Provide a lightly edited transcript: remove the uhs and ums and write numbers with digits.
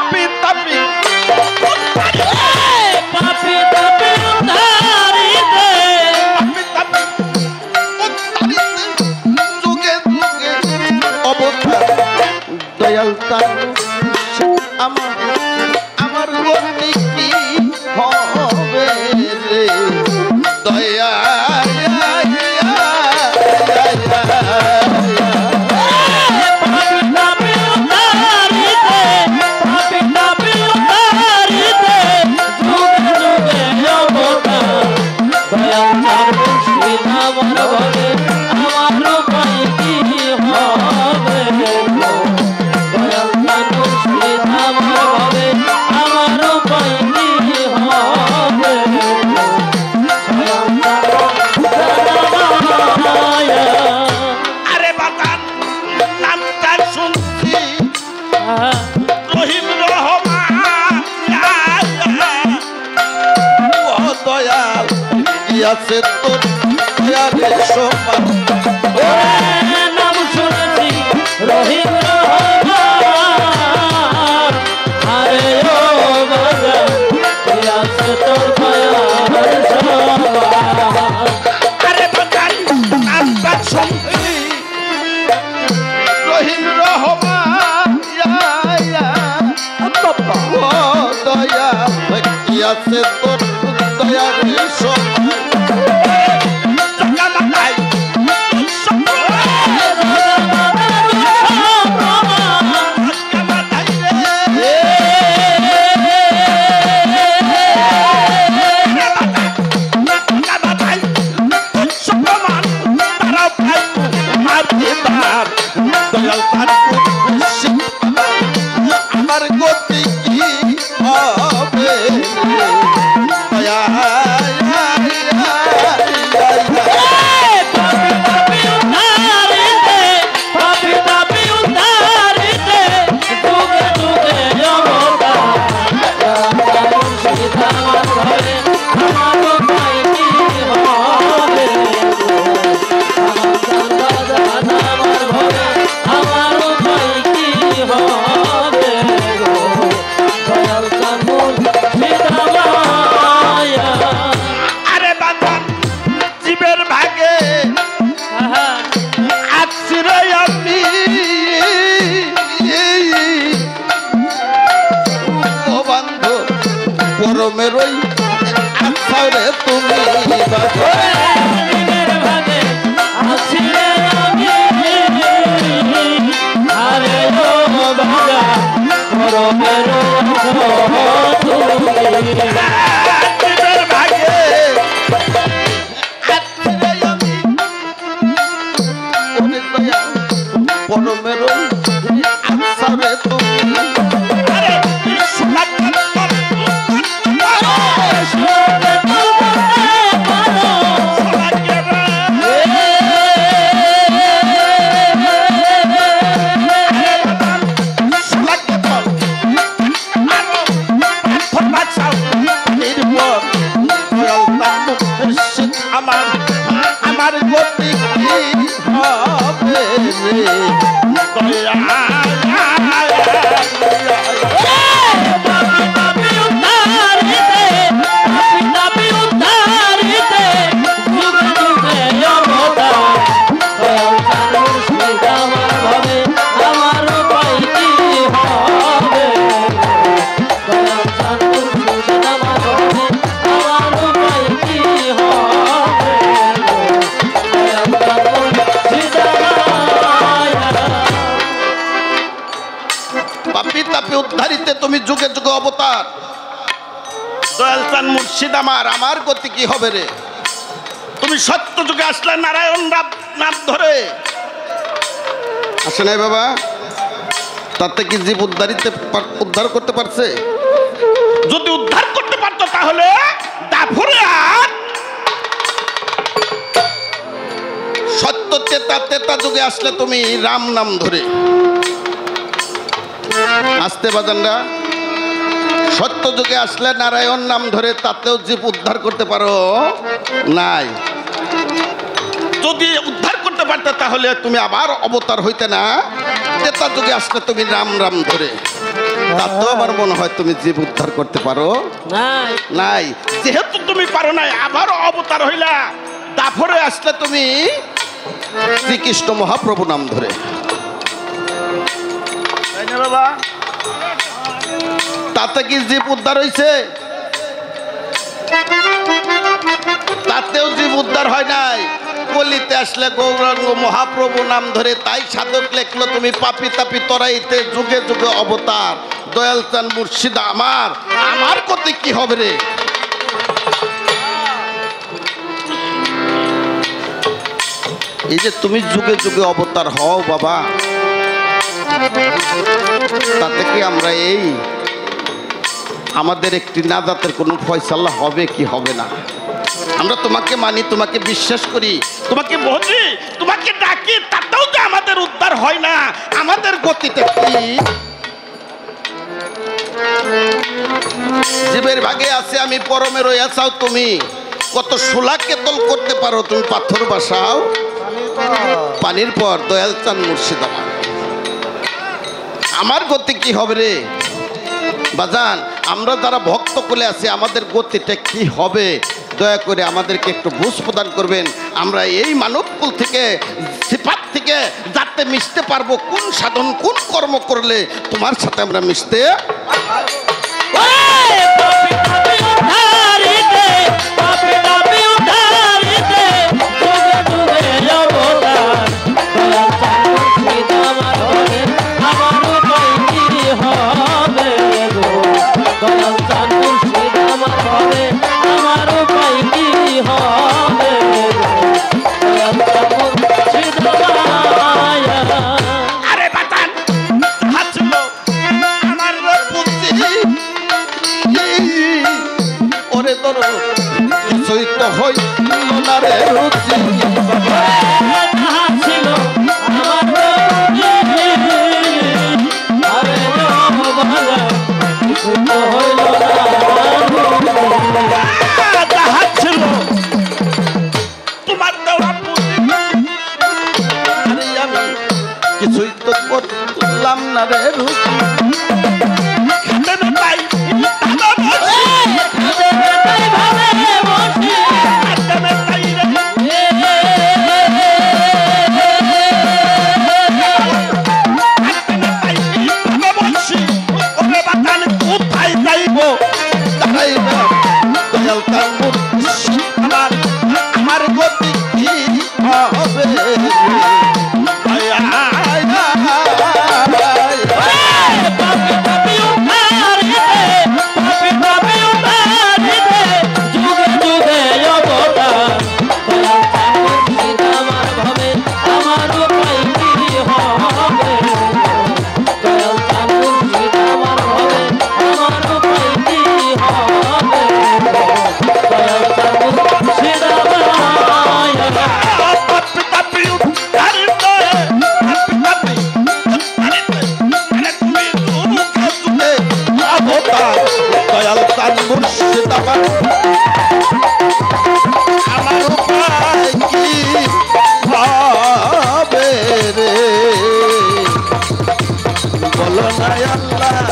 পাপি তাপি পাপি তাপি উদ্ধারিতে পাপি তাপি উদ্ধারিতে যুগে যুগে অবতার দয়াল তার আমার আমার গতি কি হবে রে দয়া আছে তোর দয়ারে সমান নাম শুনেছি রহিম রহমান আরে ও বাবা আছে তোর দয়ার সমান আরে বাগান নামটা শুনছি রহিম রহমান ও দয়া কি আছে তোর দয়ারে সমান আমার গতি কি হবে পরমেরই আছারে তুমি পরমেরই আছারে তুমি আমার গতি কি হবে রে উদ্ধারিতে তুমি যুগে যুগে অবতার দয়াল চান মুর্শিদ আমার গতি কি হবে রে তুমি সত্য যুগে আসলে নারায়ণ নাম ধরে আসে নাই বাবা তাতে কি জীব উদ্ধার করতে পারছে যদি উদ্ধার করতে পারতো তাহলে দাফরে আর সত্য তেতা যুগে আসলে তুমি রাম নাম ধরে আসতে বাজানরা সত্য যুগে আসলে নারায়ণ নাম ধরে তাতেও জীব উদ্ধার করতে পারো নাই যদি উদ্ধার করতে পারতে তাহলে তুমি আবার অবতার হইতে না ত্রেতা যুগে আসলে তুমি রাম রাম ধরে, তাতেও আমার মনে হয় তুমি জীব উদ্ধার করতে পারো নাই নাই। যেহেতু তুমি পারো নাই, আবার অবতার হইলা দাফরে আসলে তুমি শ্রীকৃষ্ণ মহাপ্রভু নাম ধরে, তাই না বাবা? তাতে কি জীব উদ্ধার হইছে? তাতেও জীব উদ্ধার হয় নাই। কলিতে আসলে গৌরাঙ্গ মহাপ্রভু নাম ধরে, তাই সাধক লেখলো তুমি পাপি তাপি তরাইতে যুগে যুগে অবতার, দয়াল চান মুর্শিদা আমার, আমার গতি কি হবে রে? এই যে তুমি যুগে যুগে অবতার হও বাবা, তাতে কি আমরা এই আমাদের একটি নাজাতের কোনো ফয়সালা হবে কি হবে না? আমরা তোমাকে মানি, তোমাকে বিশ্বাস করি, তোমাকে বুঝি, তোমাকে ডাকি, তাতেও যে আমাদের উদ্ধার হয় না, আমাদের গতিটা কি? জীবের ভাগে আছে আমি পরমে রইয়াছাও তুমি, কত সোলা কেতল করতে পারো তুমি, পাথর বাসাও পানির পর, দয়াল চান মুর্শিদ আমার গতি কি হবে রে বাজান? আমরা যারা ভক্ত কোলে আছি আমাদের গতিটা কি হবে? দয়া করে আমাদেরকে একটু বুঝ প্রদান করবেন। আমরা এই মানব কুল থেকে, সিফাত থেকে যাতে মিশতে পারবো, কোন সাধন কোন কর্ম করলে তোমার সাথে আমরা মিশতে কিছুই তো করলাম না রে রুচি। আমার গতি কি হবে? আমার উপায় কি হবে রে? বলো না আল্লাহ